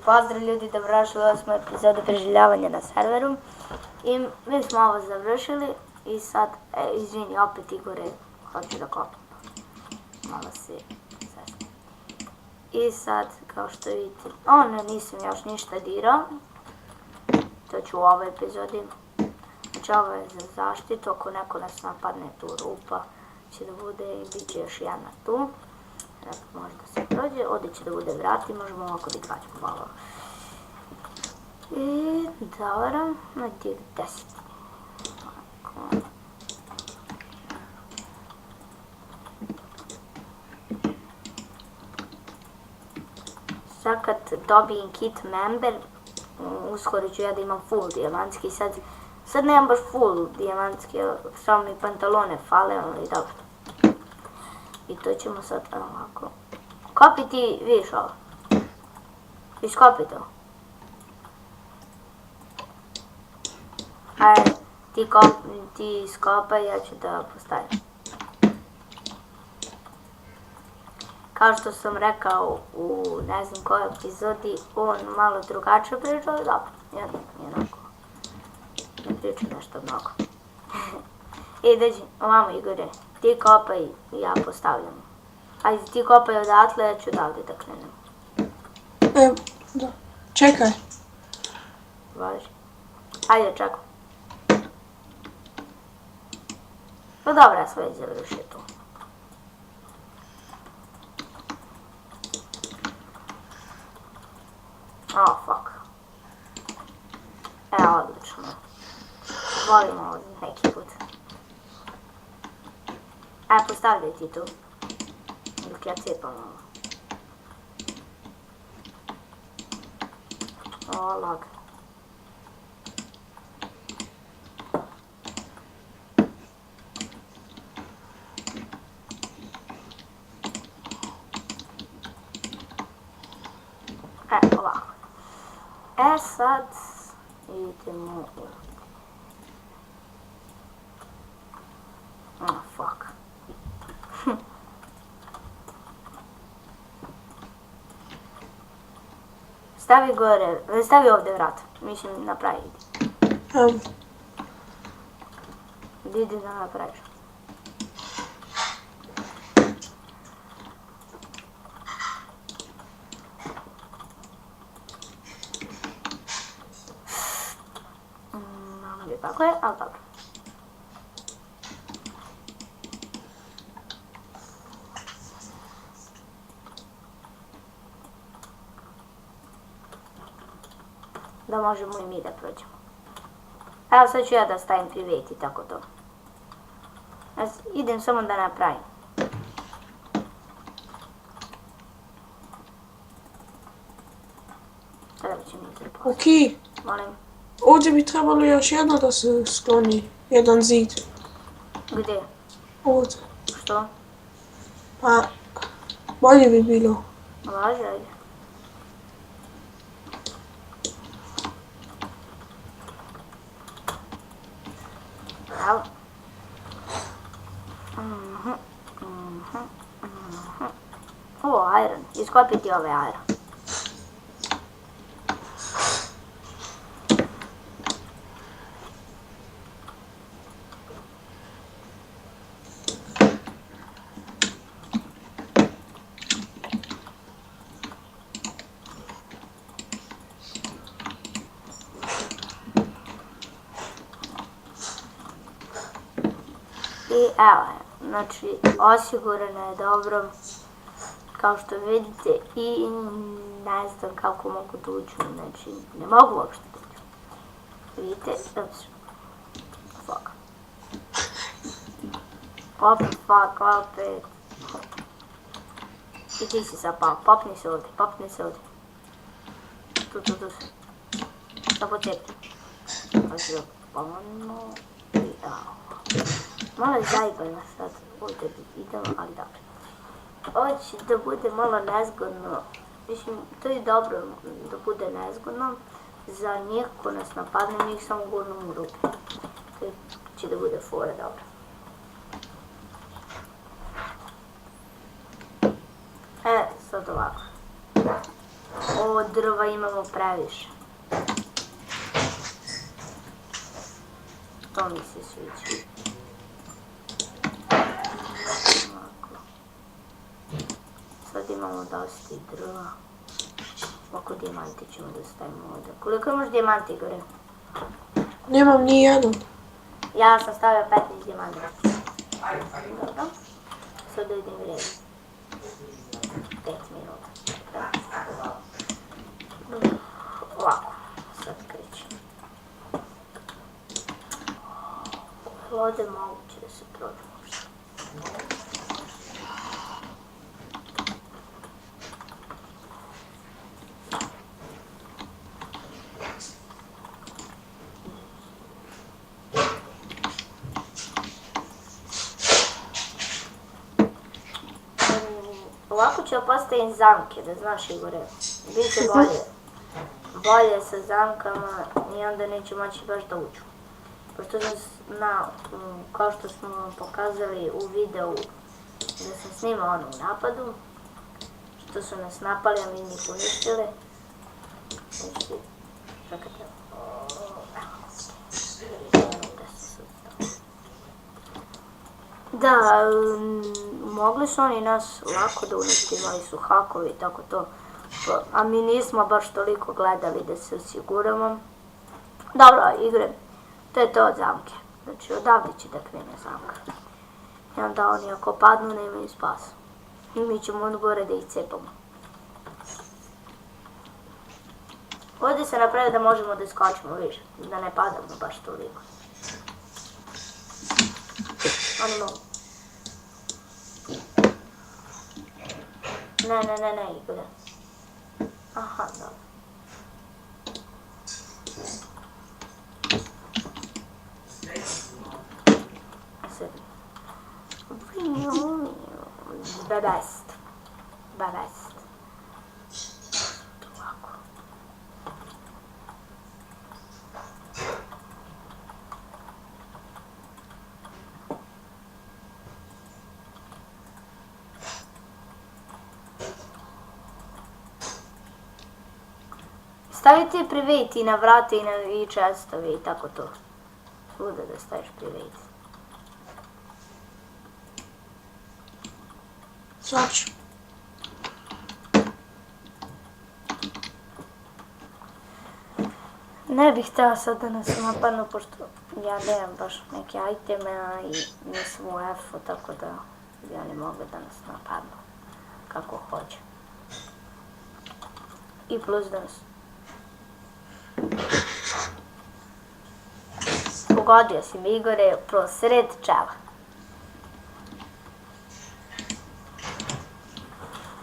Pozdrav ljudi, dobrodošli u 8. epizodu preživljavanja na serveru. I mi smo ovo završili i sad, izvini, opet Igore, hoću da kopam. Malo se sasni. I sad, kao što vidite, nisam još ništa dirao. To ću u ovoj epizodi. Znači ovo je za zaštitu, ako neko nas napadne tu rupa će da bude i bit će još jedna tu. Može da se prođe, ovdje će da bude vrat i možemo ovako da igračimo malo. I dobro, gdje 10. Sad kad dobijem kit member, uskoro ću ja da imam full dijamantski, sad nemam baš full dijamantski, samo mi pantalone fale, ali dobro. I to ćemo sad ovako. Kopi ti, vidiš ovo. Iskopi to. Ajde, ti iskopaj, ja ću da postavim. Kao što sam rekao u ne znam kojoj epizodi, on malo drugačije priča, ali dobro, jednako. Ne priča nešto mnogo. I dođi, ovamo Igore. Ti kopaj i ja postavljam. Ajde, ti kopaj odatle, ja ću odavde da krenem. Da. Čekaj. Važi. Ajde, čekaj. No dobra, sve je završio tu. Oh, fuck. Odlično. Volimo ovo neki put. Postavljaj ti tu. Dok ja cepam ovo. O, lag. Ovako. Sad idemo u... Oh, fuck. Stavi gore, stavi ovdje vrat, mislim napravi. Idi da napraviš. Malo bi tako je, ali dobro. Da možemo i mi da prođemo. Evo sad ću ja da stavim private i tako to. Idem samo da napravim. Sada će mi zaposliti. Okej. Molim. Ovdje bi trebalo još jedno da se skloni. Jedan zid. Gdje? Ovdje. Što? Pa, bolje bi bilo. Važi, ajde. Evo. O, iron. Iskopi ti ove iron. I evo je, znači osigurano je dobro, kao što vidite, i ne znam kako mogu da uđu, znači ne mogu uopšte da uđu. Vidite, fuck. Opet fuck, opet. I ti si sad pao, popni se ovdje, popni se ovdje. Tu. Samo cepi. Znači da pomno i evo. Malo je zajebano sad, ovdje idemo, ali dobro. Ovo će da bude malo nezgodno, mislim, to je dobro da bude nezgodno za njih ko nas napadne, njih samo gurnom u ruke. To će da bude fora dobro. Sad ovako. Ovo ovo drva imamo previše. To mi se sviđa. Ovako. Sad imamo dosta i drva. Oko dijamanti ćemo da stavimo ovdje. Koliko imaš dijamanti, Igore? Nemam ni jedan. Ja sam stavio 15 dijamanta. Dobro. Sad da vidim vrijeme. 5 minuta. Ovako. Sad krećem. Ovdje moguće da se prođe možda. Ovako ću postaviti zamke, da znaš, Igore. Biće bolje. Bolje sa zamkama i onda neće moći baš da uđu. Pošto sam kao što smo vam pokazali u videu da sam snimao ono u napadu, što su nas napali, a mi njih uništili. Znači, čekajte. Da, mogli su oni nas lako da uništi, imali su hakovi i tako to. A mi nismo baš toliko gledali da se osiguramo. Dobro, Igre, to je to od zamke. Znači, odavde će da krene zamka. I onda oni ako padnu, nemaju spasa. I mi ćemo od gore da ih cepamo. Ovdje se napravi da možemo da skočimo više, da ne padamo baš toliko. Oni mogu. Ne, Igre. Aha, dobro. Bebest. Ovako. Stavite priveti na vrate i čestove i tako to. Svuda da staviš priveti. Sad ću. Ne bih htjela sad da nas napadnu, pošto ja nemam baš neke iteme, a i nisam u F-u, tako da bi oni mogli da nas napadnu kako hoće. I plus da nas... Pogodio si mi, Igore, prosred čela.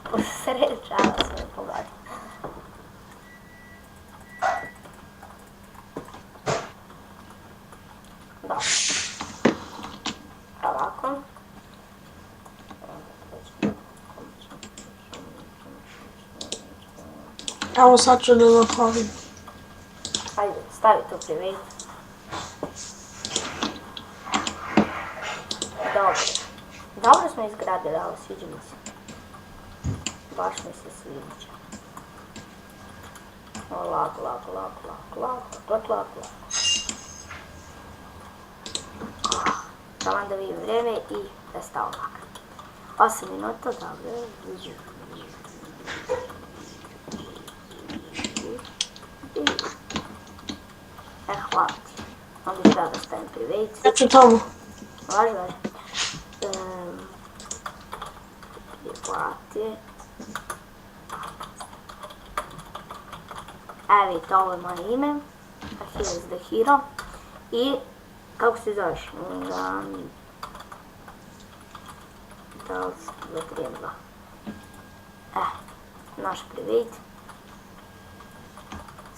Prosred čela sam me pogodio. Dobro. Ovako. Evo sad ću da napravim. Ajde, stavi to priveti. Dobro. Dobro smo izgradili, ali sviđa mi se. Baš mi se sviđa. Lako. Samo da vidim vreme i da stao laka. 8 minuta, dobro. Hvala ti. Onda ću ja da stavim priveti. Ja ću tamo. Važi. Prihvati. Evo vidite, ovo je moje ime. Achilles the Hero. I kako se zoveš? Dals 232. Naš privid.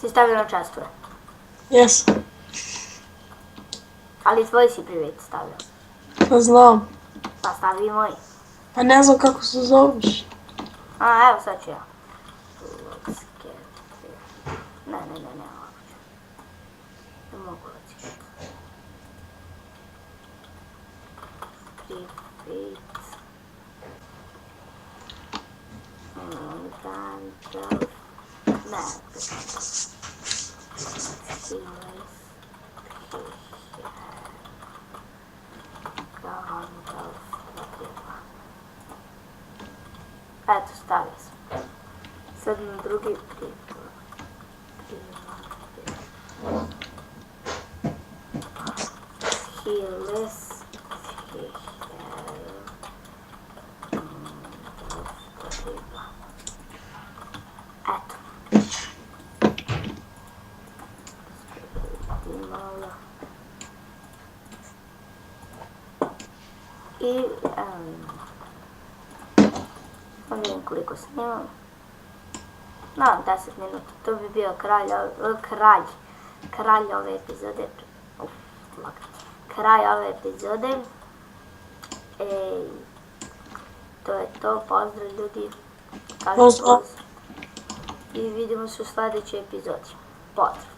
Si stavio na čestove? Jes. Ali tvoj si privid stavio. Pa znam. Pa stavi i moj. Pa ne znam kako se zoveš. A, evo sad ću ja. Ne, ovako ću. Ne mogu ocijeti. Privid. Ne, Eto, stavio sam. Sad na drugi Hilles. Eto. Malo. I sad vidim koliko snimam. Na, 10 minuta. To bi bio kralj ove epizode. Kraj ove epizode. To je to. Pozdrav ljudi. Pozdrav. I vidimo se u sljedećoj epizodi. Pozdrav.